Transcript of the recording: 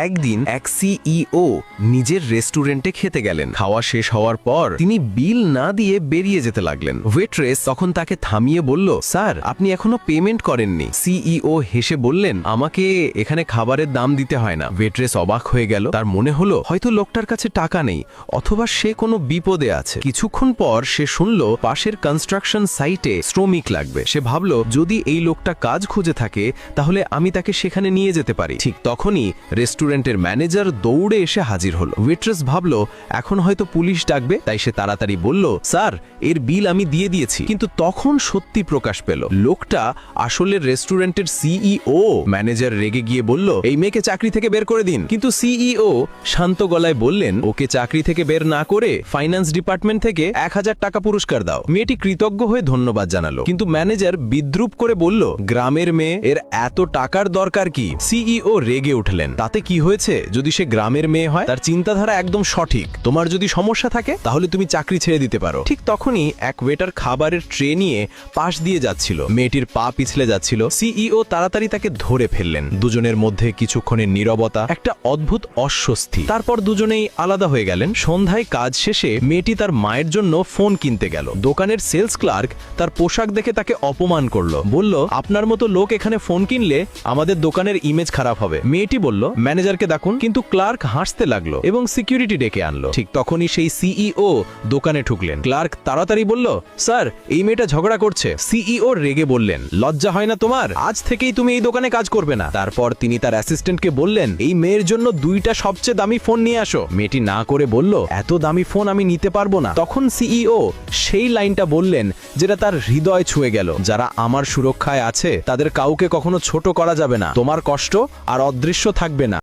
একদিন এক সিইও নিজের রেস্টুরেন্টে খেতে গেলেন। খাওয়া শেষ হওয়ার পর তিনি বিল না দিয়ে বেরিয়ে যেতে লাগলেন। ওয়েট্রেস তখন তাকে থামিয়ে বলল, স্যার আপনি এখনো পেমেন্ট করেননি। সিইও হেসে বললেন, আমাকে এখানে খাবারের দাম দিতে হয় না। ওয়েট্রেস অবাক হয়ে গেল। তার মনে হলো হয়তো লোকটার কাছে টাকা নেই অথবা সে কোনো বিপদে আছে। কিছুক্ষণ পর সে শুনল পাশের কনস্ট্রাকশন সাইটে শ্রমিক লাগবে। সে ভাবল যদি এই লোকটা কাজ খুঁজে থাকে তাহলে আমি তাকে সেখানে নিয়ে যেতে পারি। ঠিক তখনই রেস্টুরেন্টের ম্যানেজার দৌড়ে এসে হাজির হলো। ওয়েট্রেস ভাবল এখন হয়তো পুলিশ ডাকবে, তাই সে তাড়াতাড়ি বলল, স্যার এর বিল আমি দিয়ে দিয়েছি। কিন্তু তখন সত্যি প্রকাশ পেল, লোকটা আসলে রেস্টুরেন্টের সিইও। ম্যানেজার রেগে গিয়ে বলল, এই মেয়েকে চাকরি থেকে বের করে দিন। কিন্তু সিইও শান্ত গলায় বললেন, ওকে চাকরি থেকে বের না করে ফাইন্যান্স ডিপার্টমেন্ট থেকে 1000 টাকা পুরস্কার দাও। মেয়েটি কৃতজ্ঞ হয়ে ধন্যবাদ জানালো। কিন্তু ম্যানেজার বিদ্রুপ করে বলল, গ্রামের মেয়ে, এর এত টাকার দরকার কি? সিইও রেগে উঠলেন, তাতে কি হয়েছে যদি সে গ্রামের মেয়ে হয়? তার চিন্তাধারা একদম সঠিক। তোমার যদি সমস্যা থাকে তাহলে তুমি চাকরি ছেড়ে দিতে পারো। ঠিক তখনই এক ওয়েটার খাবারের ট্রে নিয়ে পাশ দিয়ে যাচ্ছিল। মেয়েটির পা পিছলে যাচ্ছিল। সিইও তাড়াতাড়ি তাকে ধরে ফেললেন। দুজনের মধ্যে কিছুক্ষণের নীরবতা, একটা অদ্ভুত অস্বস্তি। তারপর দুজনেই আলাদা হয়ে গেলেন। সন্ধ্যায় কাজ শেষে মেয়েটি তার মায়ের জন্য ফোন কিনতে গেল। দোকানের সেলস ক্লার্ক তার পোশাক দেখে তাকে অপমান করলো। বলল, আপনার মতো লোক এখানে ফোন কিনলে আমাদের দোকানের ইমেজ খারাপ হবে। মেয়েটি বলল, ম্যানেজারকে ডাকুন। কিন্তু ক্লার্ক হাসতে লাগলো এবং সিকিউরিটি ডেকে আনলো। ঠিক তখনই সেই সিইও দোকানে ঢুকলেন। ক্লার্ক তাড়াতাড়ি বলল, স্যার এই মেয়েটা ঝগড়া করছে। সিইও রেগে বললেন, লজ্জা হয় না তোমার? আজ থেকেই তুমি এই দোকানে কাজ করবে না। তারপর তিনি তার অ্যাসিস্ট্যান্টকে বললেন, এই মেয়ের জন্য 2টা সবচেয়ে দামি ফোন নিয়ে আসো। মেয়েটি না করে বলল, এত দামি ফোন আমি নিতে পারবো না। তখন সিইও সেই লাইনটা বললেন যেটা তার হৃদয় ছুঁয়ে গেল, যারা আমার সুরক্ষায় আছে তাদের কাউকে কখনো ছোট করা যাবে না। তোমার কষ্ট আর অদৃশ্য থাকবে না।